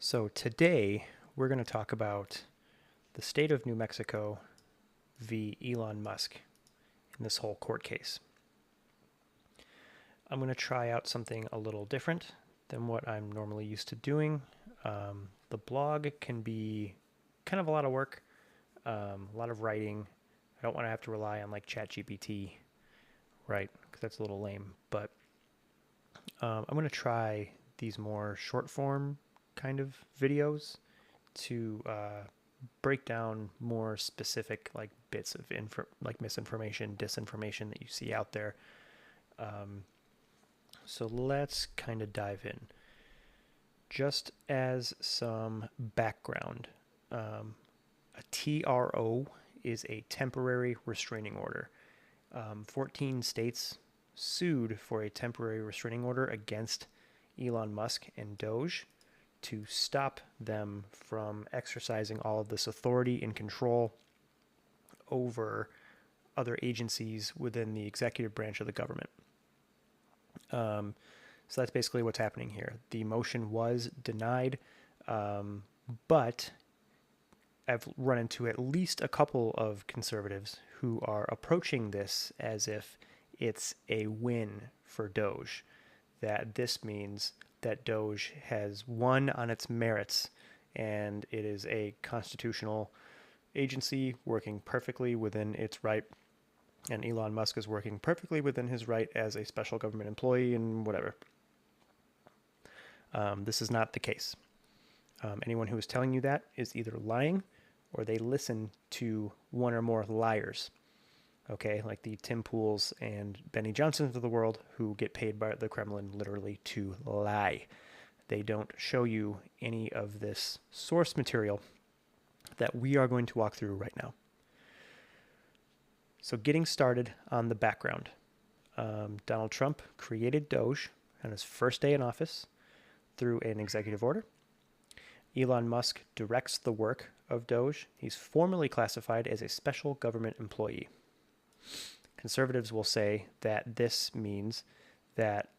So today we're going to talk about the state of New Mexico v. Elon Musk in this whole court case. I'm going to try out something a little different than what I'm normally used to doing. The blog can be kind of a lot of work, a lot of writing. I don't want to have to rely on like ChatGPT, right? Because that's a little lame. But I'm going to try these more short form kind of videos to break down more specific like bits of like misinformation, disinformation that you see out there. So let's kind of dive in. Just as some background, a TRO is a temporary restraining order. 14 states sued for a temporary restraining order against Elon Musk and DOGE to stop them from exercising all of this authority and control over other agencies within the executive branch of the government. So that's basically what's happening here. The motion was denied, but I've run into at least a couple of conservatives who are approaching this as if it's a win for DOGE, that this means that DOGE has won on its merits and it is a constitutional agency working perfectly within its right, and Elon Musk is working perfectly within his right as a special government employee and whatever. This is not the case. Anyone who is telling you that is either lying or they listen to one or more liars. Okay, like the Tim Pools and Benny Johnsons of the world who get paid by the Kremlin literally to lie. They don't show you any of this source material that we are going to walk through right now. So getting started on the background. Donald Trump created DOGE on his first day in office through an executive order. Elon Musk directs the work of DOGE. He's formally classified as a special government employee. Conservatives will say that this means that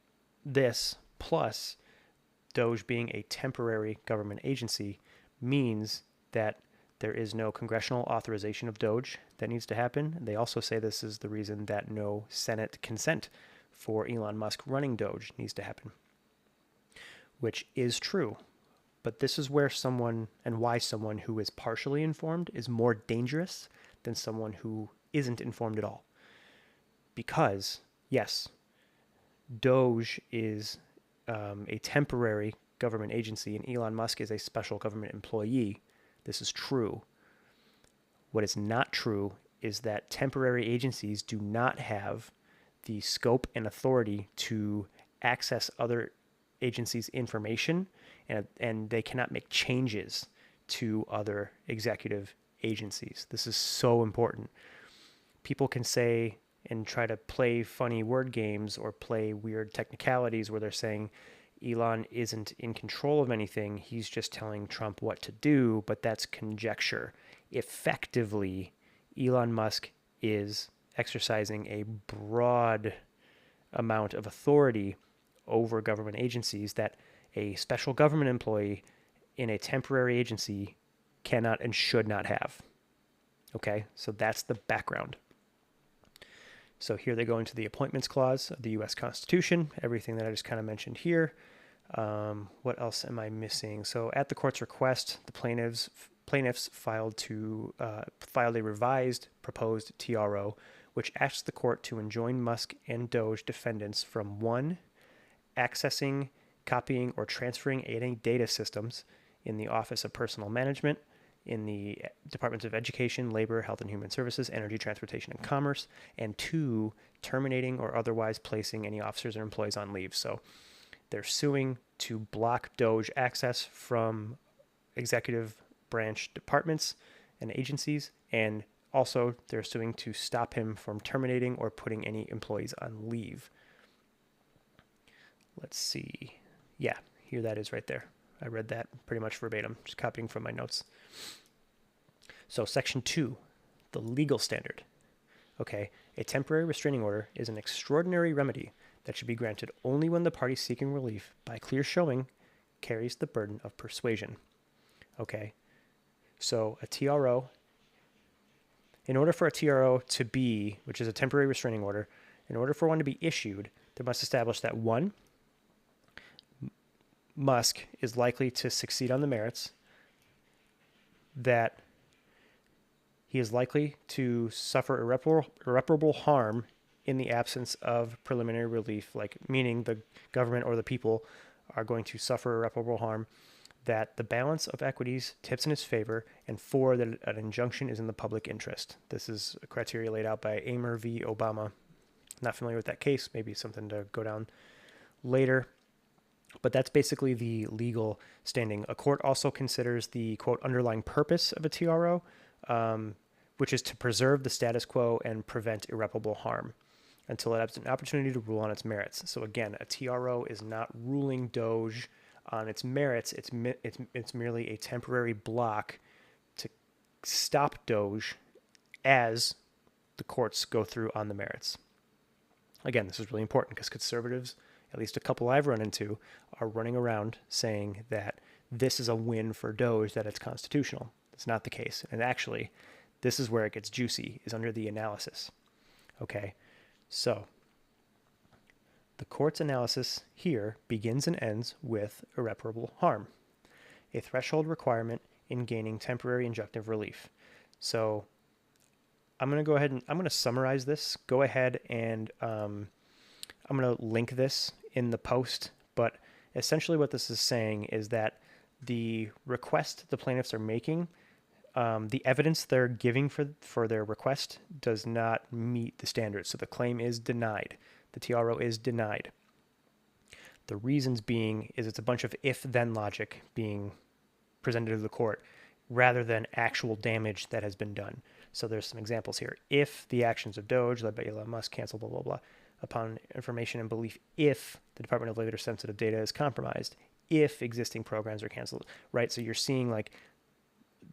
this plus DOGE being a temporary government agency means that there is no congressional authorization of DOGE that needs to happen. They also say this is the reason that no Senate consent for Elon Musk running DOGE needs to happen, which is true. But this is where someone and why someone who is partially informed is more dangerous than someone who isn't informed at all. Because, yes, DOGE is a temporary government agency and Elon Musk is a special government employee. This is true. What is not true is that temporary agencies do not have the scope and authority to access other agencies' information, and they cannot make changes to other executive agencies. This is so important. People can say and try to play funny word games or play weird technicalities where they're saying Elon isn't in control of anything. He's just telling Trump what to do, but that's conjecture. Effectively, Elon Musk is exercising a broad amount of authority over government agencies that a special government employee in a temporary agency cannot and should not have. Okay, so that's the background. So here they go into the appointments clause of the U.S. Constitution, everything that I just kind of mentioned here. What else am I missing? So at the court's request, the plaintiffs filed a revised proposed TRO, which asks the court to enjoin Musk and DOGE defendants from 1, accessing, copying, or transferring any data systems in the Office of Personnel Management, in the Departments of Education, Labor, Health and Human Services, Energy, Transportation, and Commerce, and 2, terminating or otherwise placing any officers or employees on leave. So they're suing to block DOGE access from executive branch departments and agencies, and also they're suing to stop him from terminating or putting any employees on leave. Let's see. Yeah, here that is right there. I read that pretty much verbatim, just copying from my notes. So Section 2, the legal standard. Okay, a temporary restraining order is an extraordinary remedy that should be granted only when the party seeking relief, by clear showing, carries the burden of persuasion. Okay, so a TRO, in order for a TRO to be, which is a temporary restraining order, in order for one to be issued, they must establish that one, Musk is likely to succeed on the merits, that he is likely to suffer irreparable harm in the absence of preliminary relief, like meaning the government or the people are going to suffer irreparable harm, that the balance of equities tips in his favor, and 4, that an injunction is in the public interest. This is a criteria laid out by Amer v. Obama. Not familiar with that case, maybe something to go down later. But that's basically the legal standing. A court also considers the, quote, underlying purpose of a TRO, which is to preserve the status quo and prevent irreparable harm until it has an opportunity to rule on its merits. So again, a TRO is not ruling DOGE on its merits. It's merely a temporary block to stop DOGE as the courts go through on the merits. Again, this is really important because conservatives, at least a couple I've run into, are running around saying that this is a win for DOGE, that it's constitutional. It's not the case. And actually, this is where it gets juicy, is under the analysis. Okay, so the court's analysis here begins and ends with irreparable harm, a threshold requirement in gaining temporary injunctive relief. So I'm going to go ahead and I'm going to summarize this. Go ahead and I'm going to link this in the post, but essentially what this is saying is that the request the plaintiffs are making, the evidence they're giving for their request does not meet the standards. So the claim is denied. The TRO is denied. The reasons being is it's a bunch of if-then logic being presented to the court rather than actual damage that has been done. So there's some examples here. If the actions of DOGE, led by Elon Musk, cancel, blah, blah, blah, upon information and belief, if the Department of Labor sensitive data is compromised, if existing programs are canceled, right? So you're seeing like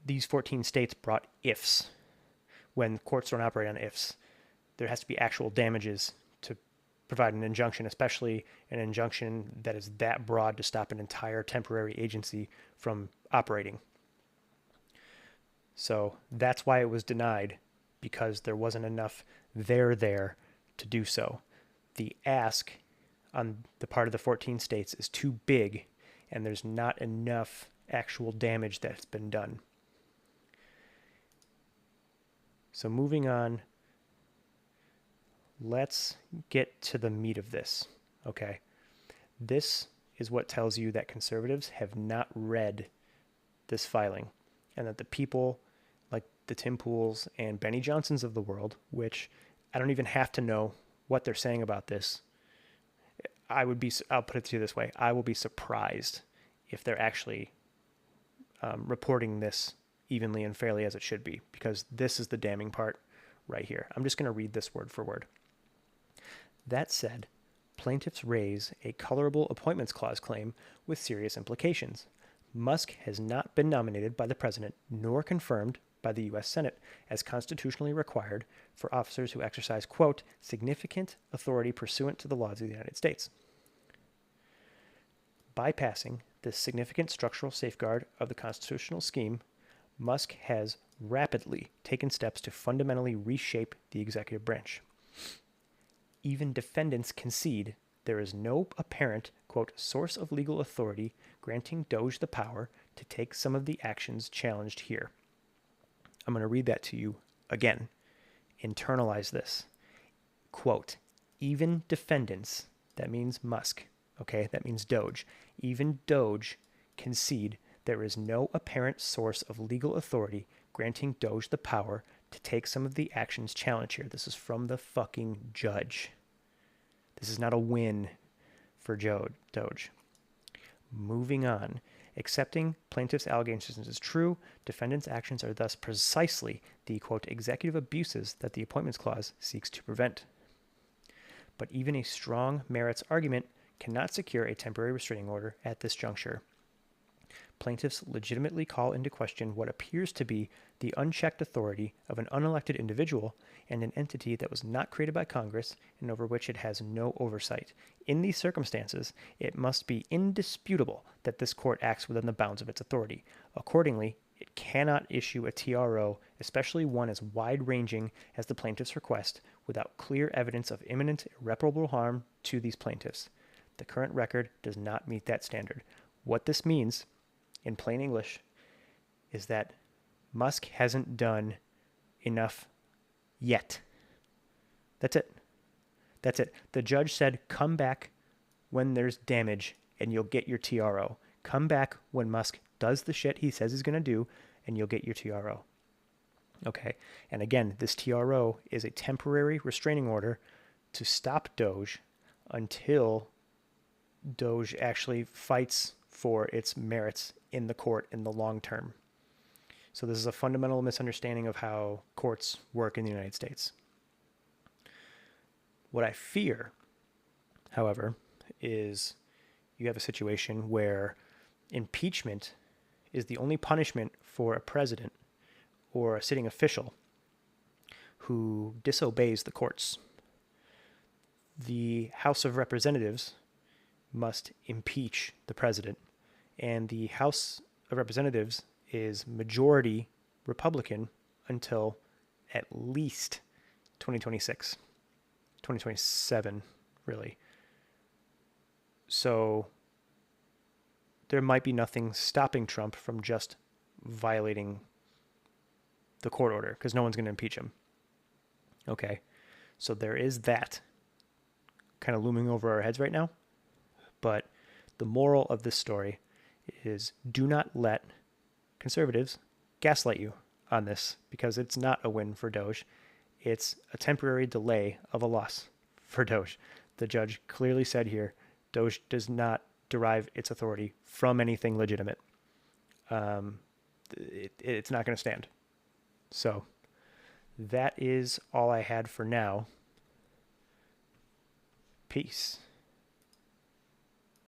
these 14 states brought ifs when courts don't operate on ifs. There has to be actual damages to provide an injunction, especially an injunction that is that broad to stop an entire temporary agency from operating. So that's why it was denied, because there wasn't enough there to do so. The ask on the part of the 14 states is too big, and there's not enough actual damage that's been done. So moving on, let's get to the meat of this, okay? This is what tells you that conservatives have not read this filing, and that the people like the Tim Pools and Benny Johnsons of the world, which I don't even have to know what they're saying about this. I'll put it to you this way. I will be surprised if they're actually reporting this evenly and fairly as it should be, because this is the damning part right here. I'm just going to read this word for word. That said, plaintiffs raise a colorable appointments clause claim with serious implications. Musk has not been nominated by the president nor confirmed by the U.S. Senate as constitutionally required for officers who exercise, quote, significant authority pursuant to the laws of the United States. Bypassing this significant structural safeguard of the constitutional scheme, Musk has rapidly taken steps to fundamentally reshape the executive branch. Even defendants concede there is no apparent, quote, source of legal authority granting DOGE the power to take some of the actions challenged here. I'm going to read that to you again. Internalize this. Quote, even defendants, that means Musk, okay, that means DOGE, even DOGE concede there is no apparent source of legal authority granting DOGE the power to take some of the actions challenged here. This is from the fucking judge. This is not a win for DOGE. Moving on. Accepting plaintiff's allegations is true, defendants' actions are thus precisely the, quote, executive abuses that the Appointments Clause seeks to prevent. But even a strong merits argument cannot secure a temporary restraining order at this juncture. plaintiffs legitimately call into question what appears to be the unchecked authority of an unelected individual and an entity that was not created by Congress and over which it has no oversight. In these circumstances, it must be indisputable that this court acts within the bounds of its authority. Accordingly, it cannot issue a TRO, especially one as wide-ranging as the plaintiffs request, without clear evidence of imminent irreparable harm to these plaintiffs. The current record does not meet that standard. What this means, in plain English, is that Musk hasn't done enough yet. That's it. That's it. The judge said, come back when there's damage and you'll get your TRO. Come back when Musk does the shit he says he's going to do and you'll get your TRO. Okay. And again, this TRO is a temporary restraining order to stop DOGE until DOGE actually fights for its merits in the court in the long term. So this is a fundamental misunderstanding of how courts work in the United States. What I fear, however, is you have a situation where impeachment is the only punishment for a president or a sitting official who disobeys the courts. The House of Representatives must impeach the president, and the House of Representatives is majority Republican until at least 2026, 2027, really. So there might be nothing stopping Trump from just violating the court order because no one's going to impeach him. Okay, so there is that kind of looming over our heads right now. But the moral of this story is do not let conservatives gaslight you on this, because it's not a win for DOGE. It's a temporary delay of a loss for DOGE. The judge clearly said here, DOGE does not derive its authority from anything legitimate. It's not going to stand. So that is all I had for now. Peace.